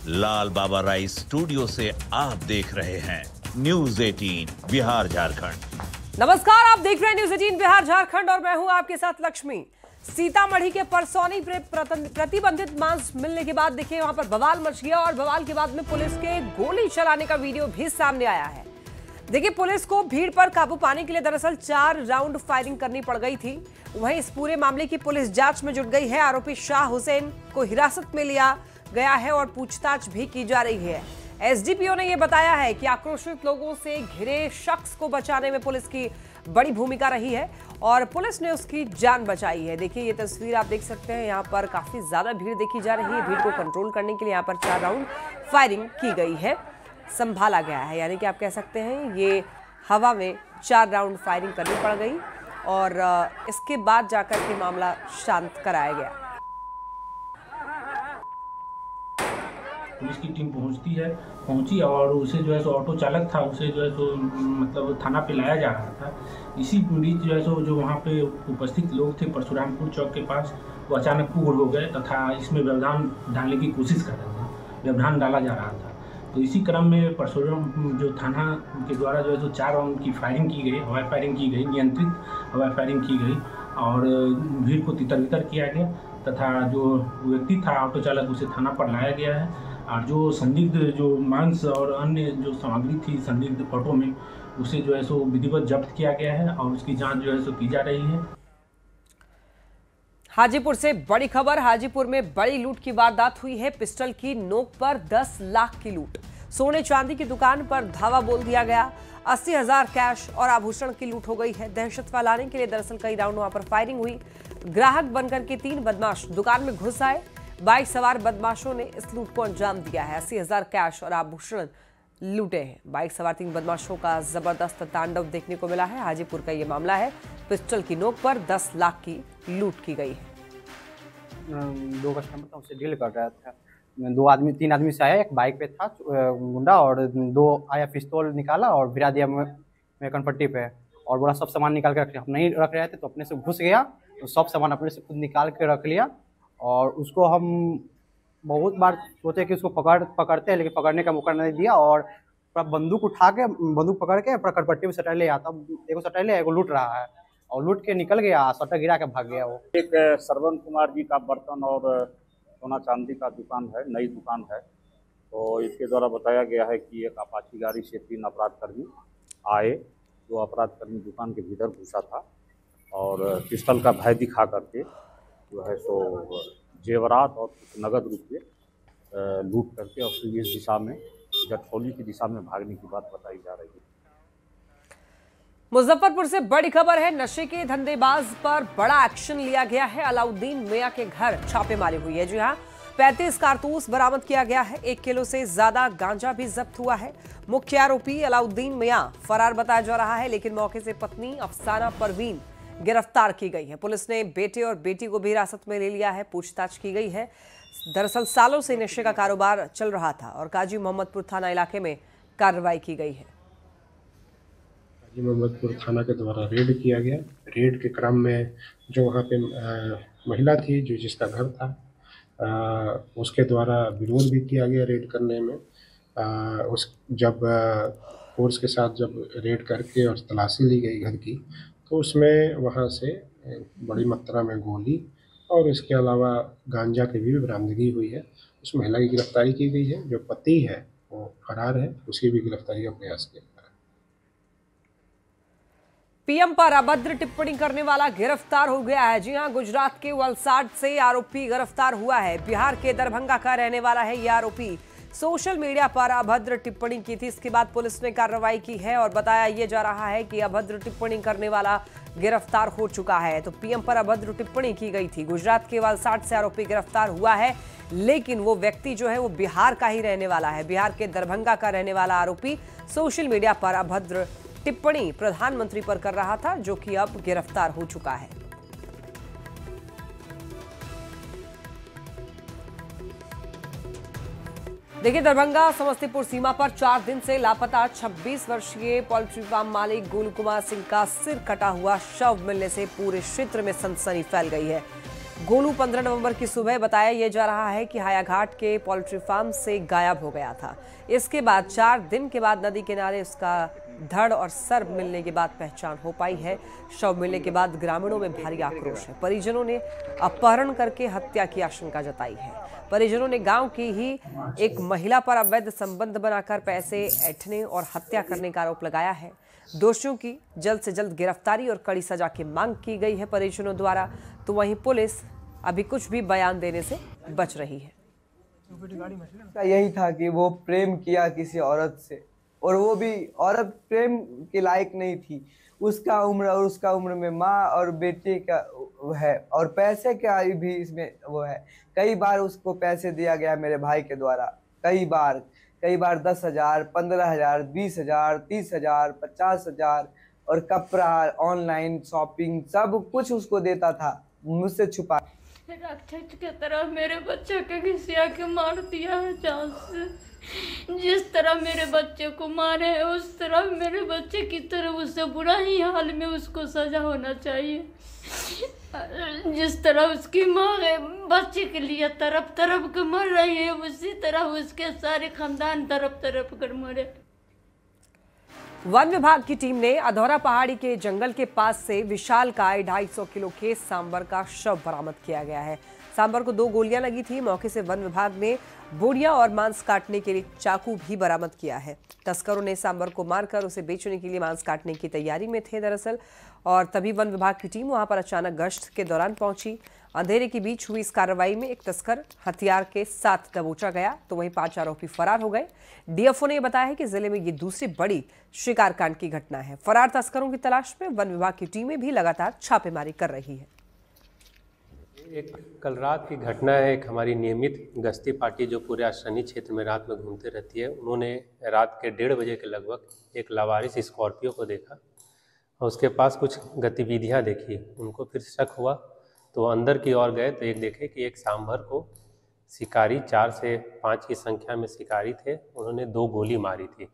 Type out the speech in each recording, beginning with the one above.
लाल बाबा rice studio से आप देख रहे हैं न्यूज 18 बिहार झारखंड। नमस्कार, आप देख रहे हैं न्यूज 18 बिहार झारखंड और मैं हूं आपके साथ लक्ष्मी। सीतामढ़ी के परसौनी प्रतिबंधित मांस मिलने के बाद देखिए वहां पर बवाल मच गया और बवाल के बाद में पुलिस के गोली चलाने का वीडियो भी सामने आया है। देखिए पुलिस को भीड़ पर काबू पाने के लिए दरअसल 4 राउंड फायरिंग करनी पड़ गई थी। वहीं इस पूरे मामले की पुलिस जांच में जुट गई है। आरोपी शाह हुसैन को हिरासत में लिया गया है और पूछताछ भी की जा रही है। एसडीपीओ ने यह बताया है कि आक्रोशित लोगों से घिरे शख्स को बचाने में पुलिस की बड़ी भूमिका रही है और पुलिस ने उसकी जान बचाई है। देखिए ये तस्वीर आप देख सकते हैं, यहाँ पर काफी ज्यादा भीड़ देखी जा रही है। भीड़ को कंट्रोल करने के लिए यहाँ पर 4 राउंड फायरिंग की गई है, संभाला गया है। यानी कि आप कह सकते हैं ये हवा में 4 राउंड फायरिंग करनी पड़ गई और इसके बाद जाकर के मामला शांत कराया गया। पुलिस की टीम पहुंची और उसे जो है सो ऑटो चालक था, उसे जो है सो मतलब थाना पे लाया जा रहा था। इसी बीच जो है सो जो वहाँ पे उपस्थित लोग थे परशुरामपुर चौक के पास, वो अचानक पुगड़ हो गए तथा इसमें व्यवधान डालने की कोशिश कर रहे थे। व्यवधान डाला जा रहा था तो इसी क्रम में परशुराम जो थाना के द्वारा जो है सो 4 राउंड की फायरिंग की गई, हवाई फायरिंग की गई, नियंत्रित हवाई फायरिंग की गई और भीड़ को तितर बितर किया गया तथा जो व्यक्ति था ऑटो चालक उसे थाना पर लाया गया है। और जो संदिग्ध जो मांस और अन्य जो सामग्री थी संदिग्ध फोटो में, उसे जो है सो विधिवत जब्त किया गया है और उसकी जांच जो है सो की जा रही है। हाजीपुर से बड़ी खबर। हाजीपुर में बड़ी लूट की वारदात हुई है। पिस्टल की नोक पर 10 लाख की लूट। सोने चांदी की दुकान पर धावा बोल दिया गया। 80,000 कैश और आभूषण की लूट हो गई है। दहशत फैलाने के लिए दरअसल कई राउंड वहां पर फायरिंग हुई। ग्राहक बनकर के 3 बदमाश दुकान में घुस आए। बाइक सवार बदमाशों ने इस लूट को अंजाम दिया है। 80,000 कैश और आभूषण लूटे हैं। बाइक सवार 3 बदमाशों का जबरदस्त तांडव देखने को मिला है। हाजीपुर का ये मामला है। पिस्टल की नोक पर 10 लाख की लूट की गई है। 2 कस्टमर था, उससे डील कर रहा था। 3 आदमी से आया, एक बाइक पे था गुंडा और 2 आया, पिस्तौल निकाला और भिरा दिया मेरे कनपट्टी पे और बोला सब सामान निकाल के रख लिया। हम नहीं रख रहे थे तो अपने से घुस गया तो सब सामान अपने से खुद निकाल के रख लिया और उसको हम बहुत बार सोचे कि उसको पकड़ते हैं लेकिन पकड़ने का मौका नहीं दिया और बंदूक पकड़ के कनपट्टी में सटा लिया। तब एगो सटा लिया, एगो लूट रहा है और लूट के निकल गया, सट्टा गिरा के भाग गया। वो एक श्रवण कुमार जी का बर्तन और सोना चांदी का दुकान है, नई दुकान है। तो इसके द्वारा बताया गया है कि एक अपाची गाड़ी से 3 अपराधकर्मी आए। 2 अपराधकर्मी दुकान के भीतर घुसा था और पिस्टल का भय दिखा करके जो है सो जेवरात और कुछ नगद रुपये लूट करके और फिर इस दिशा में जटखोली की दिशा में भागने की बात बताई जा रही है। मुजफ्फरपुर से बड़ी खबर है। नशे के धंधेबाज पर बड़ा एक्शन लिया गया है। अलाउद्दीन मियां के घर छापेमारी हुई है। जी हां, 35 कारतूस बरामद किया गया है। 1 किलो से ज्यादा गांजा भी जब्त हुआ है। मुख्य आरोपी अलाउद्दीन मियां फरार बताया जा रहा है, लेकिन मौके से पत्नी अफसाना परवीन गिरफ्तार की गई है। पुलिस ने बेटे और बेटी को भी हिरासत में ले लिया है, पूछताछ की गई है। दरअसल सालों से नशे का कारोबार चल रहा था और काजी मोहम्मदपुर थाना इलाके में कार्रवाई की गई है। काजी मोहम्मदपुर थाना के द्वारा रेड किया गया। रेड के क्रम में जो वहाँ पे महिला थी जो जिसका घर था, उसके द्वारा विरोध भी किया गया रेड करने में। जब फोर्स के साथ जब रेड करके और तलाशी ली गई घर की तो उसमें वहाँ से बड़ी मात्रा में गोली और इसके अलावा गांजा की भी बरामदगी हुई है। उस महिला की गिरफ्तारी की गई है। जो पति है वो फरार है, उसकी भी गिरफ्तारी का प्रयास किया जा रहा है। पीएम पर अभद्र टिप्पणी करने वाला गिरफ्तार हो गया है। जी हां, गुजरात के वलसाड से आरोपी गिरफ्तार हुआ है। बिहार के दरभंगा का रहने वाला है यह आरोपी। सोशल मीडिया पर अभद्र टिप्पणी की थी। इसके बाद पुलिस ने कार्रवाई की है और बताया यह जा रहा है कि अभद्र टिप्पणी करने वाला गिरफ्तार हो चुका है। तो पीएम पर अभद्र टिप्पणी की गई थी। गुजरात के वलसाड से आरोपी गिरफ्तार हुआ है, लेकिन वो व्यक्ति जो है वो बिहार का ही रहने वाला है। बिहार के दरभंगा का रहने वाला आरोपी सोशल मीडिया पर अभद्र टिप्पणी प्रधानमंत्री पर कर रहा था, जो कि अब गिरफ्तार हो चुका है। देखिए, दरभंगा समस्तीपुर सीमा पर 4 दिन से लापता 26 वर्षीय पोल्ट्री फार्म मालिक गोलू कुमार सिंह का सिर कटा हुआ शव मिलने से पूरे क्षेत्र में सनसनी फैल गई है। गोलू 15 नवंबर की सुबह बताया यह जा रहा है कि हायाघाट के पोल्ट्री फार्म से गायब हो गया था। इसके बाद 4 दिन के बाद नदी किनारे उसका धड़ और सर मिलने के बाद पहचान हो पाई है। शव मिलने के बाद ग्रामीणों में भारी आक्रोश है। परिजनों ने अपहरण करके हत्या की आशंका जताई है। परिजनों ने गांव की ही एक महिला पर अवैध संबंध बनाकर पैसे ऐंठने और हत्या करने का आरोप लगाया है। दोषियों की जल्द से जल्द गिरफ्तारी और कड़ी सजा की मांग की गई है परिजनों द्वारा। तो वहीं पुलिस अभी कुछ भी बयान देने से बच रही है। यही था कि वो प्रेम किया किसी औरत से, और वो भी औरत प्रेम के लायक नहीं थी। उसका उम्र में माँ और बेटे का है, और पैसे का भी इसमें वो है। कई बार उसको पैसे दिया गया मेरे भाई के द्वारा, कई बार 10,000, 15,000, 20,000, 30,000, 50,000, और कपड़ा, ऑनलाइन शॉपिंग सब कुछ उसको देता था, मुझसे छुपा। राक्षस की तरह मेरे बच्चे के घिसिया के मार दिया है जान से। जिस तरह मेरे बच्चे को मारे है उस तरह मेरे बच्चे की तरह उससे बुरा ही हाल में उसको सजा होना चाहिए। जिस तरह उसकी माँ बच्चे के लिए तरफ तरफ कर मर रही है, उसी तरह उसके सारे खानदान तरफ तरफ कर मरे। वन विभाग की टीम ने अधौरा पहाड़ी के जंगल के पास से विशालकाय 250 किलो के सांबर का शव बरामद किया गया है। सांबर को 2 गोलियां लगी थी। मौके से वन विभाग ने बोड़िया और मांस काटने के लिए चाकू भी बरामद किया है। तस्करों ने सांबर को मारकर उसे बेचने के लिए मांस काटने की तैयारी में थे दरअसल, और तभी वन विभाग की टीम वहां पर अचानक गश्त के दौरान पहुंची। अंधेरे के बीच हुई इस कार्रवाई में एक तस्कर हथियार के साथ दबोचा गया, तो वहीं 5 आरोपी फरार हो गए। डीएफओ ने बताया है कि जिले में ये दूसरी बड़ी शिकार कांड की घटना है। फरार तस्करों की तलाश में वन विभाग की टीमें भी लगातार छापेमारी कर रही है। एक कल रात की घटना है। एक हमारी नियमित गश्ती पार्टी जो पूरे आसनी क्षेत्र में रात में घूमते रहती है, उन्होंने रात के 1:30 बजे के लगभग एक लावारिस स्कॉर्पियो को देखा और उसके पास कुछ गतिविधियां देखी। उनको फिर शक हुआ तो अंदर की ओर गए तो एक देखे कि एक सांभर को शिकारी 4 से 5 की संख्या में शिकारी थे, उन्होंने 2 गोली मारी थी।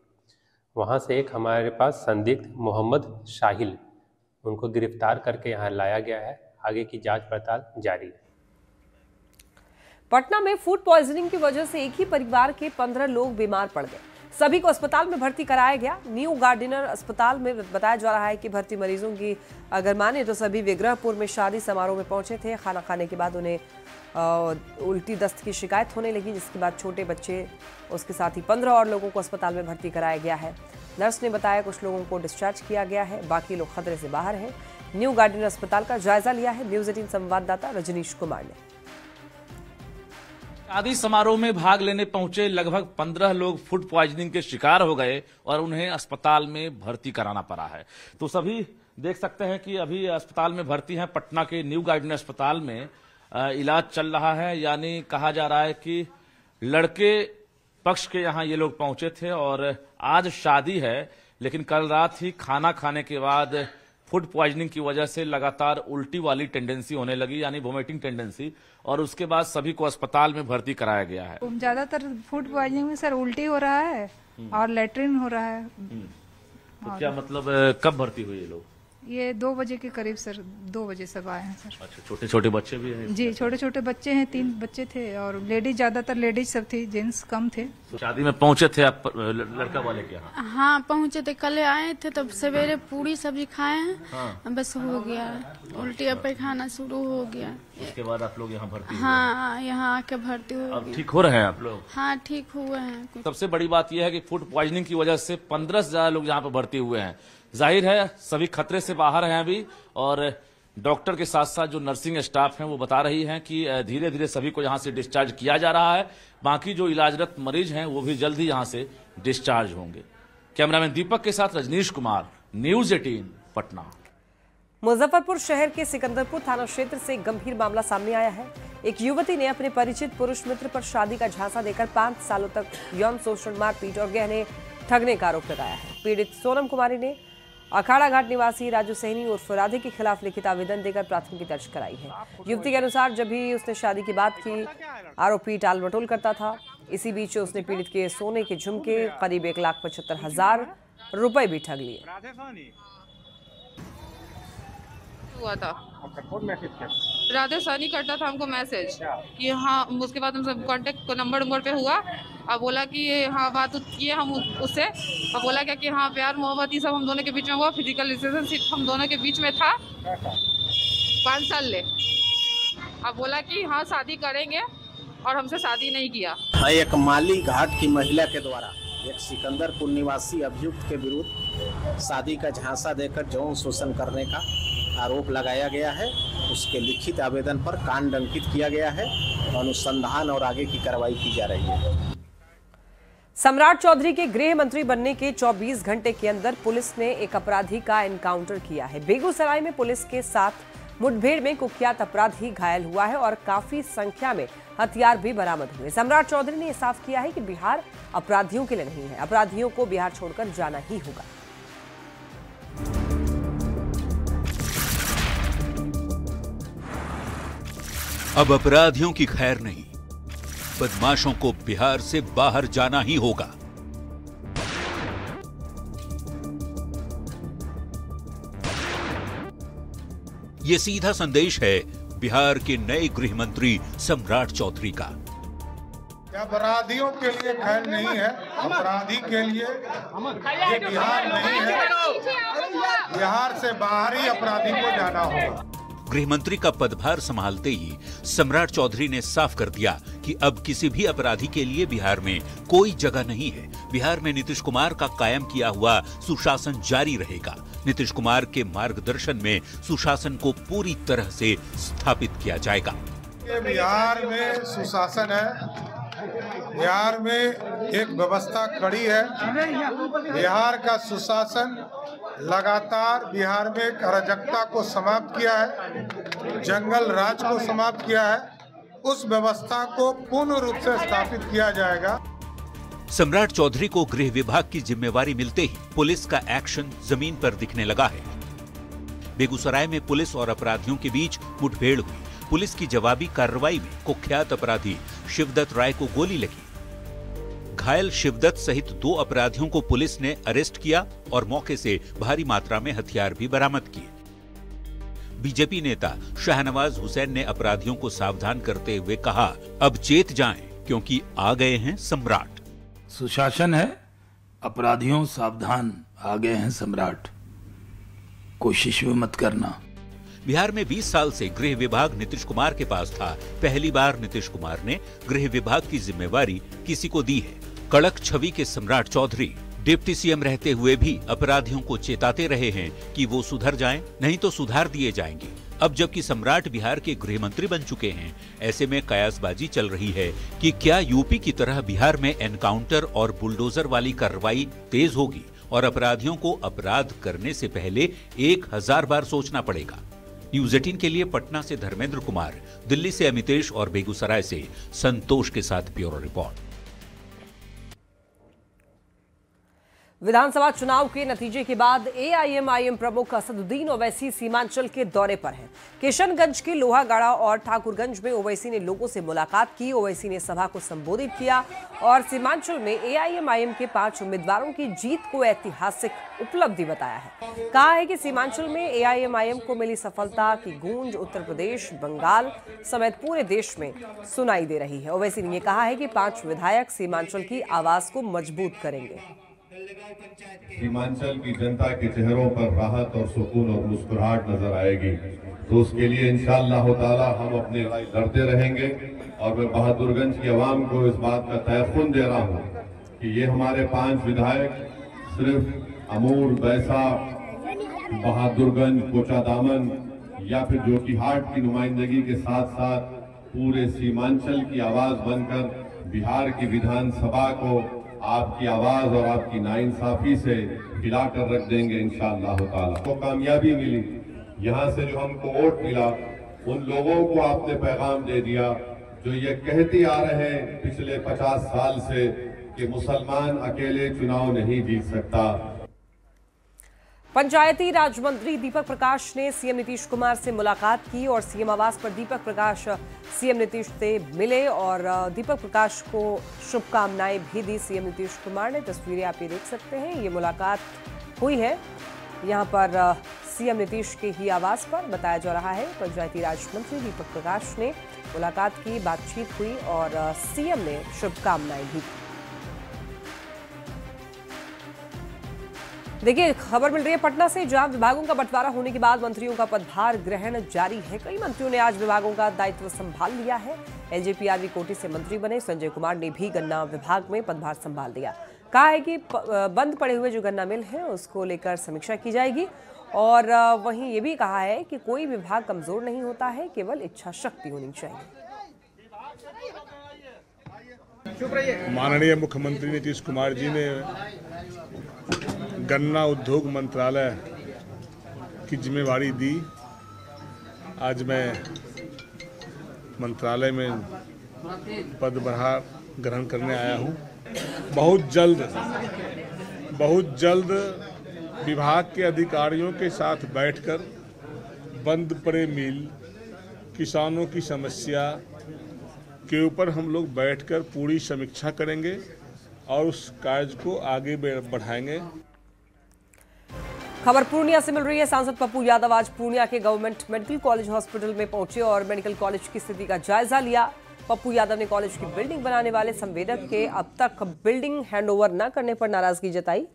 वहाँ से एक हमारे पास संदिग्ध मोहम्मद शाहिल, उनको गिरफ्तार करके यहाँ लाया गया है। आगे की जांच पड़ताल जारी है। पटना में फूड पॉइजनिंग की वजह से एक ही परिवार के 15 लोग बीमार पड़ गए। सभी को अस्पताल में भर्ती कराया गया। न्यू गार्डिनर अस्पताल में बताया जा रहा है कि भर्ती मरीजों की अगर माने तो सभी विग्रहपुर में शादी समारोह में पहुंचे थे। खाना खाने के बाद उन्हें उल्टी दस्त की शिकायत होने लगी, जिसके बाद छोटे बच्चे उसके साथ ही 15 और लोगों को अस्पताल में भर्ती कराया गया है। नर्स ने बताया कुछ लोगों को डिस्चार्ज किया गया है, बाकी लोग खतरे से बाहर हैं। न्यू गार्डिनर अस्पताल का जायजा लिया है न्यूज़ 18 संवाददाता रजनीश कुमार ने। शादी समारोह में भाग लेने पहुंचे लगभग 15 लोग फूड पॉइजनिंग के शिकार हो गए और उन्हें अस्पताल में भर्ती कराना पड़ा है। तो सभी देख सकते हैं कि अभी अस्पताल में भर्ती हैं। पटना के न्यू गार्डिनर अस्पताल में इलाज चल रहा है। यानी कहा जा रहा है कि लड़के पक्ष के यहाँ ये लोग पहुंचे थे और आज शादी है, लेकिन कल रात ही खाना खाने के बाद फूड पॉइजनिंग की वजह से लगातार उल्टी वाली टेंडेंसी होने लगी, यानी वोमिटिंग टेंडेंसी, और उसके बाद सभी को अस्पताल में भर्ती कराया गया है। ज्यादातर फूड पॉइजनिंग में सर उल्टी हो रहा है और लेटरिन हो रहा है। तो क्या मतलब कब भर्ती हुए ये लोग? ये 2 बजे के करीब सर, 2 बजे सब आए हैं सर। अच्छा, छोटे छोटे बच्चे भी हैं? जी, छोटे छोटे बच्चे हैं, 3 बच्चे थे और लेडीज, ज्यादातर लेडीज सब थी, जेंट्स कम थे। तो शादी में पहुंचे थे आप लड़का वाले के यहाँ? हाँ पहुंचे थे, कल आए थे, तब सवेरे पूरी सब्जी खाए हैं। हाँ। बस हो गया, उल्टी पैखाना शुरू हो गया। उसके बाद आप लोग यहाँ भर्ती? हाँ, यहाँ आके भर्ती हो अब ठीक हो रहे हैं आप लोग? हाँ ठीक हुए हैं। सबसे बड़ी बात यह है कि फूड पॉइजनिंग की वजह से 15 से ज्यादा लोग यहाँ पे भर्ती हुए हैं। जाहिर है सभी खतरे से बाहर हैं अभी, और डॉक्टर के साथ साथ जो नर्सिंग स्टाफ हैं वो बता रही हैं कि धीरे धीरे सभी को यहाँ से डिस्चार्ज किया जा रहा है। बाकी जो इलाजरत मरीज हैं वो भी जल्द ही यहाँ से डिस्चार्ज होंगे। कैमरामैन दीपक के साथ रजनीश कुमार, न्यूज़ 18 पटना। मुजफ्फरपुर शहर के सिकंदरपुर थाना क्षेत्र से गंभीर मामला सामने आया है। एक युवती ने अपने परिचित पुरुष मित्र पर शादी का झांसा देकर 5 सालों तक यौन शोषण, मारपीट और गहने ठगने का आरोप लगाया है। पीड़ित सोनम कुमारी ने अखाड़ा घाट निवासी राजू सैनी उर्फ राधे के खिलाफ लिखित आवेदन देकर प्राथमिकी दर्ज कराई है। युवती के अनुसार जब भी उसने शादी की बात की, आरोपी टाल मटोल करता था। इसी बीच उसने पीड़ित के सोने के झुमके करीब 1,75,000 रुपए भी ठग लिए। हुआ था। अच्छा, कौन मैसेज किया? राधे सनी करता था हमको मैसेज कि हाँ, उसके बाद हमसे कांटेक्ट नंबर पे हुआ। अब बोला कि हाँ बात किए हम उससे। अब बोला क्या कि हाँ प्यार मोहब्बत ये सब हम दोनों के बीच में हुआ, फिजिकल रिलेशनशिप हम दोनों के बीच में था 5 साल ले। अब बोला कि हाँ शादी करेंगे और हमसे शादी नहीं किया। एक माली घाट की महिला के द्वारा एक सिकंदरपुर निवासी अभियुक्त के विरुद्ध शादी का झांसा देकर यौन शोषण करने का आरोप लगाया गया है। उसके लिखित आवेदन पर कांड अंकित किया गया है। अनुसंधान और आगे की कार्रवाई की जा रही है। सम्राट चौधरी के गृह मंत्री बनने के 24 घंटे के अंदर पुलिस ने एक अपराधी का एनकाउंटर किया है। बेगूसराय में पुलिस के साथ मुठभेड़ में कुख्यात अपराधी घायल हुआ है और काफी संख्या में हथियार भी बरामद हुए। सम्राट चौधरी ने साफ किया है कि बिहार अपराधियों के लिए नहीं है, अपराधियों को बिहार छोड़कर जाना ही होगा। अब अपराधियों की खैर नहीं, बदमाशों को बिहार से बाहर जाना ही होगा। ये सीधा संदेश है बिहार के नए गृह मंत्री सम्राट चौधरी का। अपराधियों के लिए खैर नहीं है, अपराधी के लिए ये बिहार नहीं है, बिहार से बाहर ही अपराधी को जाना होगा। गृह मंत्री का पदभार संभालते ही सम्राट चौधरी ने साफ कर दिया कि अब किसी भी अपराधी के लिए बिहार में कोई जगह नहीं है। बिहार में नीतीश कुमार का कायम किया हुआ सुशासन जारी रहेगा। नीतीश कुमार के मार्गदर्शन में सुशासन को पूरी तरह से स्थापित किया जाएगा। बिहार में सुशासन है, बिहार में एक व्यवस्था कड़ी है। बिहार का सुशासन लगातार बिहार में अराजकता को समाप्त किया है, जंगल राज को समाप्त किया है। उस व्यवस्था को पूर्ण रूप से स्थापित किया जाएगा। सम्राट चौधरी को गृह विभाग की जिम्मेवारी मिलते ही पुलिस का एक्शन जमीन पर दिखने लगा है। बेगूसराय में पुलिस और अपराधियों के बीच मुठभेड़ हुई। पुलिस की जवाबी कार्रवाई में कुख्यात अपराधी शिवदत्त राय को गोली लगी। घायल शिवदत्त सहित 2 अपराधियों को पुलिस ने अरेस्ट किया और मौके से भारी मात्रा में हथियार भी बरामद किए। बीजेपी नेता शाहनवाज हुसैन ने अपराधियों को सावधान करते हुए कहा, अब चेत जाएं क्योंकि आ गए हैं सम्राट। सुशासन है, अपराधियों सावधान, आ गए हैं सम्राट, कोशिश भी मत करना। बिहार में 20 साल से गृह विभाग नीतीश कुमार के पास था। पहली बार नीतीश कुमार ने गृह विभाग की जिम्मेवारी किसी को दी है। कड़क छवि के सम्राट चौधरी डिप्टी सीएम रहते हुए भी अपराधियों को चेताते रहे हैं कि वो सुधर जाएं, नहीं तो सुधार दिए जाएंगे। अब जबकि सम्राट बिहार के गृह मंत्री बन चुके हैं, ऐसे में कयासबाजी चल रही है कि क्या यूपी की तरह बिहार में एनकाउंटर और बुलडोजर वाली कार्रवाई तेज होगी और अपराधियों को अपराध करने से पहले 1000 बार सोचना पड़ेगा। न्यूज 18 के लिए पटना से धर्मेंद्र कुमार, दिल्ली से अमितेश और बेगूसराय से संतोष के साथ ब्यूरो रिपोर्ट। विधानसभा चुनाव के नतीजे के बाद एआईएमआईएम प्रमुख असदुद्दीन ओवैसी सीमांचल के दौरे पर हैं। किशनगंज के लोहागाड़ा और ठाकुरगंज में ओवैसी ने लोगों से मुलाकात की। ओवैसी ने सभा को संबोधित किया और सीमांचल में एआईएमआईएम के 5 उम्मीदवारों की जीत को ऐतिहासिक उपलब्धि बताया है। कहा है कि सीमांचल में एआईएमआईएम को मिली सफलता की गूंज उत्तर प्रदेश, बंगाल समेत पूरे देश में सुनाई दे रही है। ओवैसी ने कहा है कि 5 विधायक सीमांचल की आवाज को मजबूत करेंगे। सीमांचल की जनता के चेहरों पर राहत और सुकून और मुस्कुराहट नजर आएगी, तो उसके लिए इंशाअल्लाह ताला हम अपने लड़ते रहेंगे। और मैं बहादुरगंज की आवाम को इस बात का तयक़ुन दे रहा हूँ कि ये हमारे 5 विधायक सिर्फ अमूर, बैसा, बहादुरगंज, कोचादामन या फिर जोकीहाट की नुमाइंदगी के साथ साथ पूरे सीमांचल की आवाज बनकर बिहार की विधानसभा को आपकी आवाज और आपकी नाइंसाफी से हिलाकर रख देंगे इंशाअल्लाह ताला। तो कामयाबी मिली, यहाँ से जो हमको वोट मिला, उन लोगों को आपने पैगाम दे दिया जो ये कहते आ रहे हैं पिछले 50 साल से कि मुसलमान अकेले चुनाव नहीं जीत सकता। पंचायती राज मंत्री दीपक प्रकाश ने सीएम नीतीश कुमार से मुलाकात की और सीएम आवास पर दीपक प्रकाश सीएम नीतीश से मिले और दीपक प्रकाश को शुभकामनाएं भी दी सीएम नीतीश कुमार ने। तस्वीरें आप ये देख सकते हैं, ये मुलाकात हुई है। यहाँ पर सीएम नीतीश के ही आवास पर बताया जा रहा है। पंचायती राज मंत्री दीपक प्रकाश ने मुलाकात की, बातचीत हुई और सीएम ने शुभकामनाएं दी। देखिए, खबर मिल रही है पटना से, जहां विभागों का बंटवारा होने के बाद मंत्रियों का पदभार ग्रहण जारी है। कई मंत्रियों ने आज विभागों का दायित्व संभाल लिया है। एलजेपीआरवी कोटे से मंत्री बने संजय कुमार ने भी गन्ना विभाग में पदभार संभाल लिया। कहा है कि बंद पड़े हुए जो गन्ना मिल है उसको लेकर समीक्षा की जाएगी और वहीं ये भी कहा है कि कोई विभाग कमजोर नहीं होता है, केवल इच्छा शक्ति होनी चाहिए। माननीय मुख्यमंत्री नीतीश कुमार जी ने गन्ना उद्योग मंत्रालय की जिम्मेवारी दी। आज मैं मंत्रालय में पदभार ग्रहण करने आया हूं। बहुत जल्द विभाग के अधिकारियों के साथ बैठकर बंद पड़े मिल, किसानों की समस्या के ऊपर हम लोग बैठकर पूरी समीक्षा करेंगे और उस कार्य को आगे बढ़ाएंगे। खबर पूर्णिया से मिल रही है। सांसद पप्पू यादव आज पूर्णिया के गवर्नमेंट मेडिकल कॉलेज हॉस्पिटल में पहुंचे और मेडिकल कॉलेज की स्थिति का जायजा लिया। पप्पू यादव ने कॉलेज की बिल्डिंग बनाने वाले संवेदक के अब तक बिल्डिंग हैंडओवर न करने पर नाराजगी जताई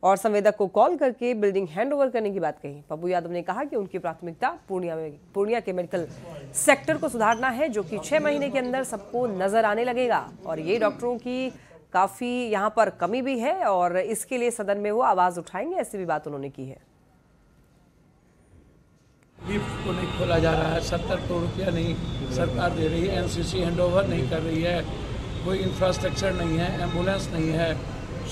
और संवेदक को कॉल करके बिल्डिंग हैंडओवर करने की बात कही। पप्पू यादव ने कहा कि उनकी प्राथमिकता पूर्णिया के मेडिकल सेक्टर को सुधारना है, जो कि 6 महीने के अंदर सबको नजर आने लगेगा और ये डॉक्टरों की काफी यहाँ पर कमी भी है और इसके लिए सदन में वो आवाज उठाएंगे, ऐसी भी बात उन्होंने की है। लिफ्ट को नहीं खोला जा रहा है, 70 करोड़ रुपया नहीं सरकार दे रही है, एनसीसी हैंडओवर नहीं कर रही है, कोई इंफ्रास्ट्रक्चर नहीं है, एम्बुलेंस नहीं है,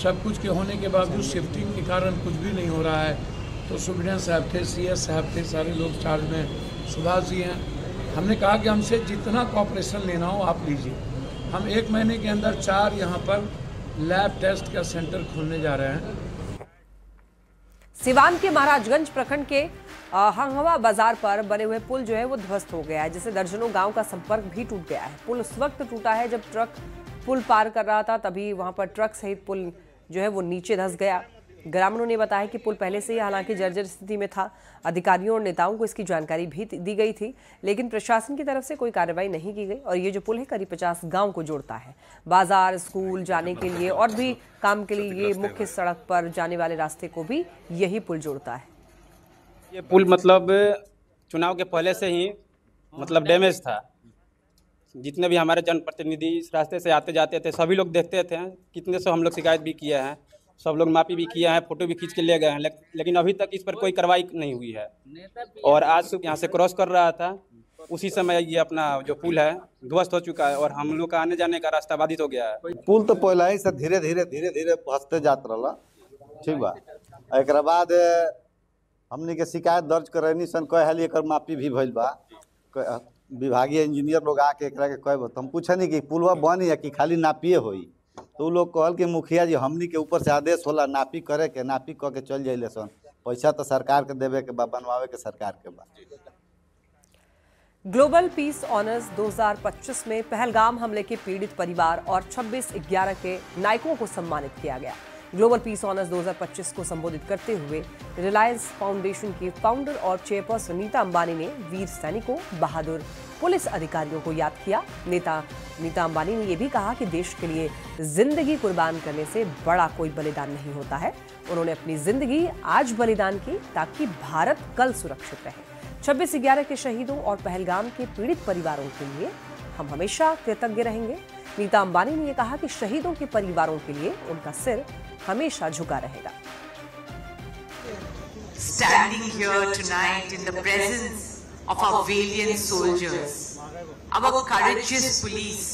सब कुछ के होने के बावजूद शिफ्टिंग के कारण कुछ भी नहीं हो रहा है। तो सुब्रमण्यम साहब थे, CS साहब थे, सारे लोग चार्ज में, सुभाष जी हैं। हमने कहा कि हमसे जितना कॉपरेशन लेना हो आप लीजिए। हम 1 महीने के अंदर 4 यहाँ पर लैब टेस्ट का सेंटर खोलने जा रहे हैं। सिवान के महाराजगंज प्रखंड के हंगवा बाजार पर बने हुए पुल जो है वो ध्वस्त हो गया है, जिससे दर्जनों गांव का संपर्क भी टूट गया है। पुल उस वक्त टूटा है जब ट्रक पुल पार कर रहा था, तभी वहां पर ट्रक सहित पुल जो है वो नीचे धंस गया। ग्रामीणों ने बताया कि पुल पहले से ही हालांकि जर्जर स्थिति में था। अधिकारियों और नेताओं को इसकी जानकारी भी दी गई थी, लेकिन प्रशासन की तरफ से कोई कार्रवाई नहीं की गई। और ये जो पुल है करीब 50 गांव को जोड़ता है। बाजार, स्कूल जाने के लिए और भी काम के लिए ये मुख्य सड़क पर जाने वाले रास्ते को भी यही पुल जोड़ता है। ये पुल मतलब चुनाव के पहले से ही मतलब डैमेज था। जितने भी हमारे जनप्रतिनिधि इस रास्ते से आते जाते थे, सभी लोग देखते थे। कितने से हम लोग शिकायत भी किए हैं, सब लोग मापी भी किए हैं, फोटो भी खींच के ले गए हैं, लेकिन अभी तक इस पर कोई कार्रवाई नहीं हुई है। और आज यहाँ से क्रॉस कर रहा था, उसी समय ये अपना जो पुल है ध्वस्त हो चुका है और हम लोग का आने जाने का रास्ता बाधित हो गया है। पुल तो पहले ही से धीरे धीरे धंसते जात रहा, ठीक बा। एक बाद हमने के शिकायत दर्ज करनी सन, कहे हाल एकर मापी भी भइल बा। विभागीय इंजीनियर लोग आके एकरा के कहे, हम पूछनी कि पुलवा बनी है कि खाली नापिए होई, तो लोग कहल कि मुखिया जी हमनी के ऊपर से आदेश होला नापी करे के, नापी क के चल जाइले सन। पैसा तो सरकार के देवे के बा, बनवावे के सरकार के बा। ग्लोबल पीस ऑनर्स 2025 में पहलगाम हमले के पीड़ित परिवार और 26/11 के नायकों को सम्मानित किया गया। ग्लोबल पीस ऑनर्स 2025 को संबोधित करते हुए रिलायंस फाउंडेशन की फाउंडर और चेयरपर्सन नीता अंबानी ने वीर सैनिकों, बहादुर पुलिस अधिकारियों को याद किया। नीता अंबानी ने यह भी कहा कि देश के लिए जिंदगी कुर्बान करने से बड़ा कोई बलिदान नहीं होता है। उन्होंने अपनी जिंदगी आज बलिदान की ताकि भारत कल सुरक्षित रहे। 26/11 के शहीदों और पहलगाम के पीड़ित परिवारों के लिए हम हमेशा कृतज्ञ रहेंगे। नीता अंबानी ने यह कहा कि शहीदों के परिवारों के लिए उनका सिर हमेशा झुका रहेगा। Standing here tonight in the presence of our valiant soldiers, our courageous police,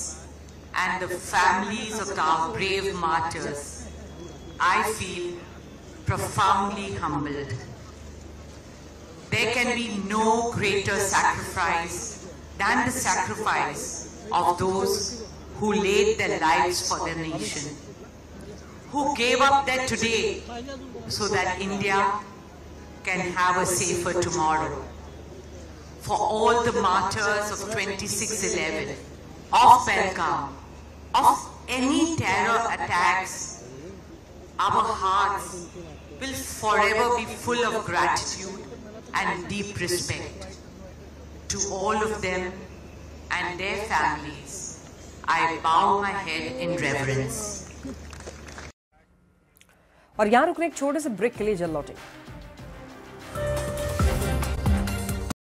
and the families of our brave martyrs, I feel profoundly humbled. There can be no greater sacrifice than the sacrifice of those who laid their lives for their nation, who gave up their today so that India can have a safer tomorrow. For all the martyrs of 26/11, of Pahalgam, of any terror attacks, our hearts will forever be full of gratitude and deep respect. To all of them and their families, I bow my head in reverence. और यहाँ रुकने एक छोटे से break के लिए जल्द लौटेंगे।